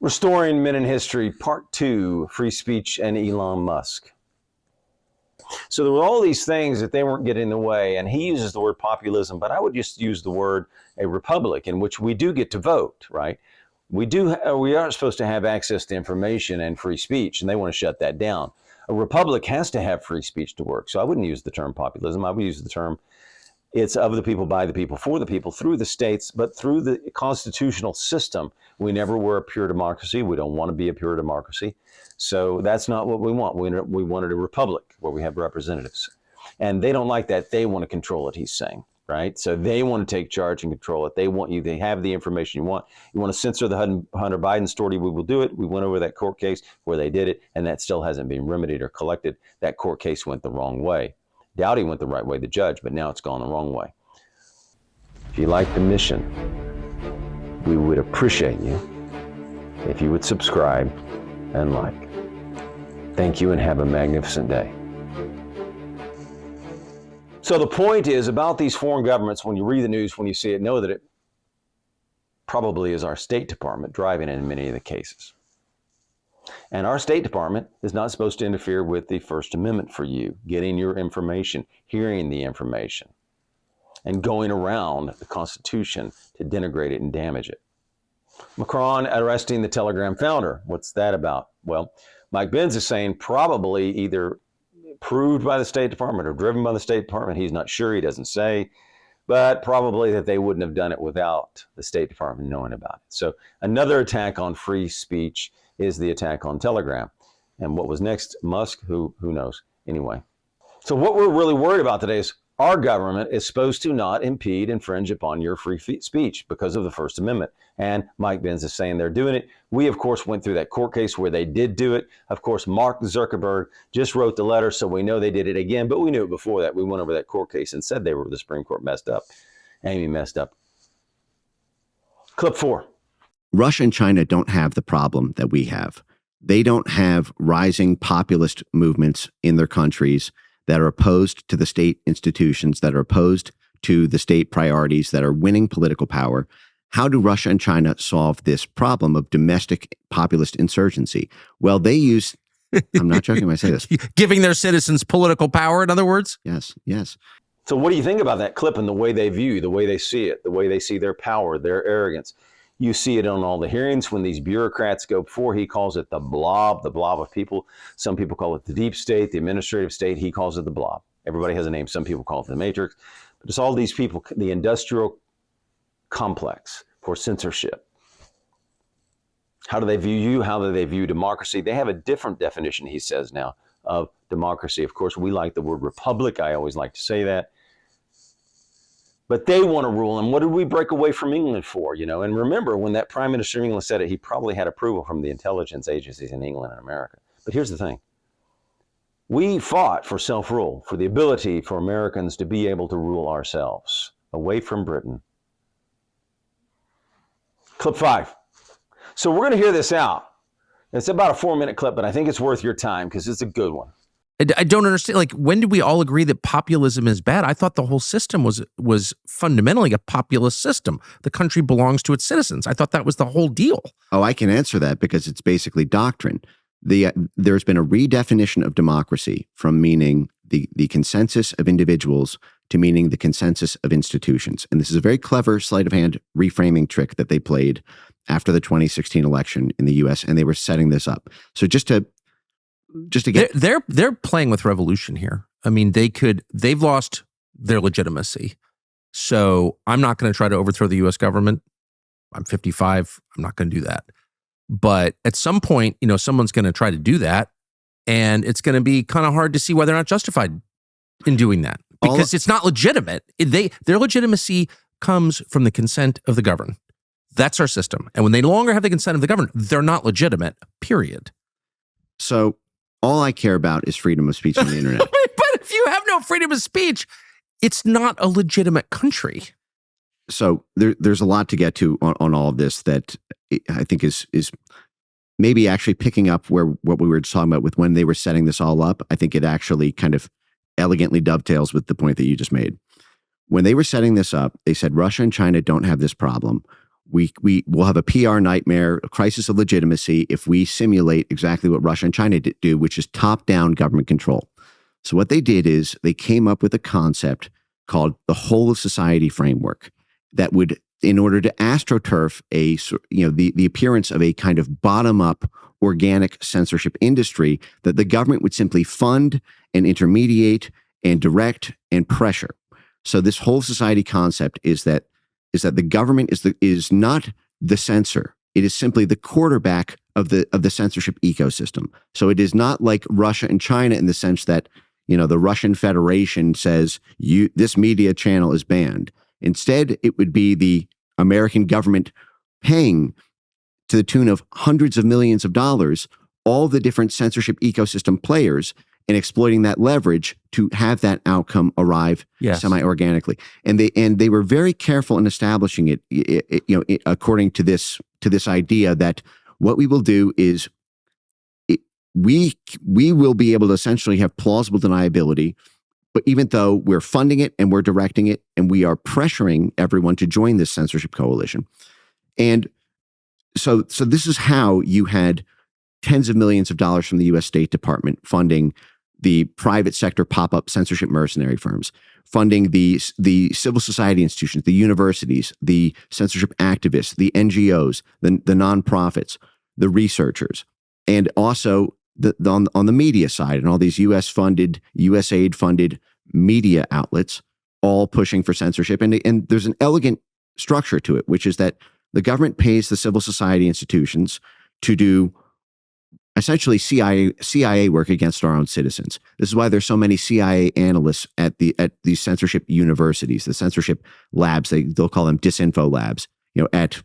Restoring Men in History, Part 2, Free Speech and Elon Musk. So there were all these things that they weren't getting in the way, and he uses the word populism, but I would just use the word a republic in which we do get to vote, right? We are supposed to have access to information and free speech, and they want to shut that down. A republic has to have free speech to work. So I wouldn't use the term populism. I would use the term it's of the people, by the people, for the people, through the states, but through the constitutional system. We never were a pure democracy. We don't want to be a pure democracy. So that's not what we want. We wanted a republic where we have representatives. And they don't like that. They want to control it, he's saying, right? So they want to take charge and control it. They want you to have the information you want. You want to censor the Hunter Biden story, we will do it. We went over that court case where they did it, and that still hasn't been remedied or collected. That court case went the wrong way. Dowdy went the right way, the judge, but now it's gone the wrong way. If you like the mission, we would appreciate you if you would subscribe and like. Thank you and have a magnificent day. So the point is about these foreign governments, when you read the news, when you see it, know that it probably is our State Department driving in many of the cases. And our State Department is not supposed to interfere with the First Amendment for you, getting your information, hearing the information, and going around the Constitution to denigrate it and damage it. Macron arresting the Telegram founder. What's that about? Well, Mike Benz is saying probably either approved by the State Department or driven by the State Department. He's not sure. He doesn't say. But probably that they wouldn't have done it without the State Department knowing about it. So another attack on free speech is the attack on Telegram. And what was next? Musk? Who knows? Anyway. So what we're really worried about today is our government is supposed to not impede, infringe upon your free speech because of the First Amendment. And Mike Benz is saying they're doing it. We, of course, went through that court case where they did do it. Of course, Mark Zuckerberg just wrote the letter, so we know they did it again. But we knew it before that. We went over that court case and said the Supreme Court messed up. Amy messed up. Clip 4. Russia and China don't have the problem that we have. They don't have rising populist movements in their countries that are opposed to the state institutions, that are opposed to the state priorities, that are winning political power. How do Russia and China solve this problem of domestic populist insurgency? Well, they use, I'm not joking when I say this. Giving their citizens political power, in other words? Yes, yes. So what do you think about that clip and the way they view, the way they see it, the way they see their power, their arrogance? You see it on all the hearings when these bureaucrats go before. He calls it the blob of people. Some people call it the deep state, the administrative state. He calls it the blob. Everybody has a name. Some people call it the matrix. But it's all these people, the industrial complex for censorship. How do they view you? How do they view democracy? They have a different definition, he says now, of democracy. Of course, we like the word republic. I always like to say that. But they want to rule. And what did we break away from England for? You know, and remember when that Prime Minister of England said it, he probably had approval from the intelligence agencies in England and America. But here's the thing. We fought for self-rule, for the ability for Americans to be able to rule ourselves away from Britain. Clip 5. So we're going to hear this out. It's about a 4-minute clip, but I think it's worth your time because it's a good one. I don't understand. Like, when did we all agree that populism is bad? I thought the whole system was fundamentally a populist system. The country belongs to its citizens. I thought that was the whole deal. Oh, I can answer that because it's basically doctrine. There's been a redefinition of democracy from meaning the consensus of individuals to meaning the consensus of institutions. And this is a very clever sleight of hand reframing trick that they played after the 2016 election in the US, and they were setting this up. So just to get they're playing with revolution here. I mean, they've lost their legitimacy. So I'm not going to try to overthrow the US government. I'm 55. I'm not going to do that. But at some point, you know, someone's going to try to do that, and it's going to be kind of hard to see why they're not justified in doing that because it's not legitimate. Their legitimacy comes from the consent of the governed. That's our system. And when they no longer have the consent of the governed, they're not legitimate, period. So all I care about is freedom of speech on the internet. But if you have no freedom of speech, it's not a legitimate country. So there's a lot to get to on all of this that I think is maybe actually picking up where what we were talking about with when they were setting this all up. I think it actually kind of elegantly dovetails with the point that you just made. When they were setting this up, they said Russia and China don't have this problem. We will have a PR nightmare, a crisis of legitimacy, if we simulate exactly what Russia and China do, which is top-down government control. So what they did is they came up with a concept called the whole of society framework that would, in order to astroturf the appearance of a kind of bottom-up organic censorship industry, that the government would simply fund and intermediate and direct and pressure. So this whole society concept is that the government is not the censor. It is simply the quarterback of the censorship ecosystem. So it is not like Russia and China in the sense that, the Russian Federation says this media channel is banned. Instead, it would be the American government paying to the tune of hundreds of millions of dollars all the different censorship ecosystem players and exploiting that leverage to have that outcome arrive semi-organically. And they were very careful in establishing it, according to this idea that what we will do is we will be able to essentially have plausible deniability, but even though we're funding it and we're directing it and we are pressuring everyone to join this censorship coalition. And so this is how you had tens of millions of dollars from the U.S. State Department funding the private sector pop-up censorship mercenary firms, funding the civil society institutions, the universities, the censorship activists, the NGOs, the nonprofits, the researchers, and also on the media side, and all these USAID-funded media outlets, all pushing for censorship. And there's an elegant structure to it, which is that the government pays the civil society institutions to do essentially CIA work against our own citizens. This is why there's so many CIA analysts at these censorship universities, the censorship labs. They'll call them disinfo labs. At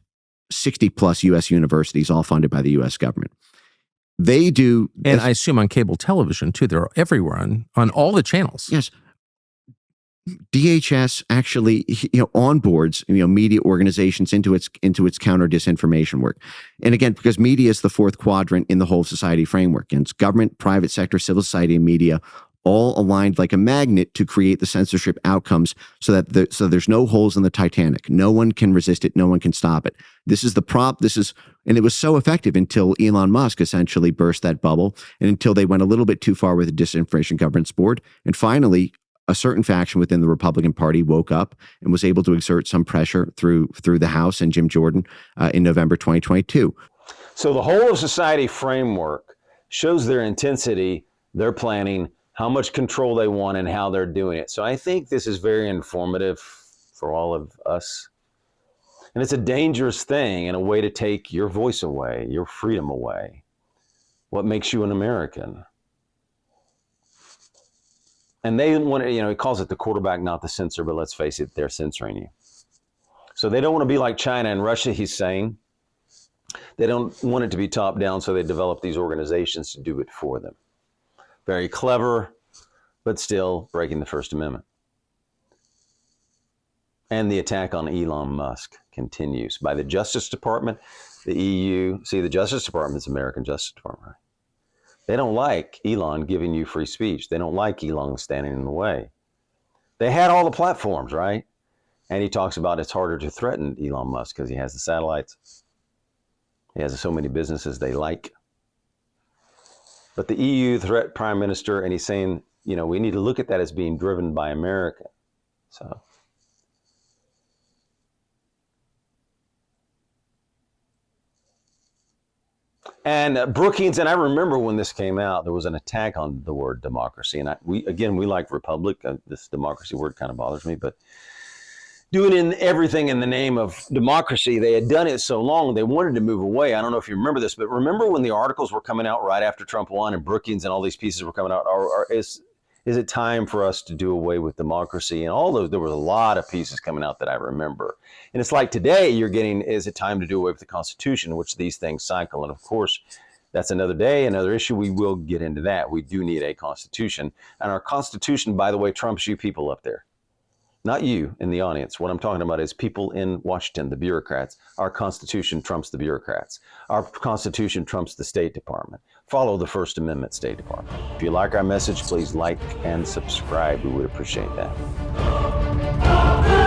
60 plus U.S. universities, all funded by the U.S. government. They do, and I assume on cable television too. They're everywhere on all the channels. Yes. DHS actually, onboards, media organizations into its counter disinformation work. And again, because media is the fourth quadrant in the whole society framework, and it's government, private sector, civil society, and media all aligned like a magnet to create the censorship outcomes so that there's no holes in the Titanic. No one can resist it. No one can stop it. This is the prop. And it was so effective until Elon Musk essentially burst that bubble, and until they went a little bit too far with the Disinformation Governance Board. And finally, a certain faction within the Republican Party woke up and was able to exert some pressure through the House and Jim Jordan in November 2022. So the whole of society framework shows their intensity, their planning, how much control they want, and how they're doing it. So I think this is very informative for all of us. And it's a dangerous thing and a way to take your voice away, your freedom away. What makes you an American? And they want to, he calls it the quarterback, not the censor, but let's face it, they're censoring you. So they don't want to be like China and Russia, he's saying. They don't want it to be top down, so they develop these organizations to do it for them. Very clever, but still breaking the First Amendment. And the attack on Elon Musk continues by the Justice Department, the EU. See, the Justice Department is the American Justice Department, right? They don't like Elon giving you free speech. They don't like Elon standing in the way. They had all the platforms, right? And he talks about it's harder to threaten Elon Musk because he has the satellites. He has so many businesses they like. But the EU threat prime minister, and he's saying, we need to look at that as being driven by America. So. And Brookings, and I remember when this came out, there was an attack on the word democracy. And we like republic. This democracy word kind of bothers me, but doing everything in the name of democracy, they had done it so long, they wanted to move away. I don't know if you remember this, but remember when the articles were coming out right after Trump won and Brookings and all these pieces were coming out, is it time for us to do away with democracy? And all those, there was a lot of pieces coming out that I remember. And it's like today you're getting, is it time to do away with the Constitution, which these things cycle. And of course, that's another day, another issue. We will get into that. We do need a Constitution. And our Constitution, by the way, trumps you people up there. Not you in the audience. What I'm talking about is people in Washington, the bureaucrats. Our Constitution trumps the bureaucrats. Our Constitution trumps the State Department. Follow the First Amendment, State Department. If you like our message, please like and subscribe. We would appreciate that.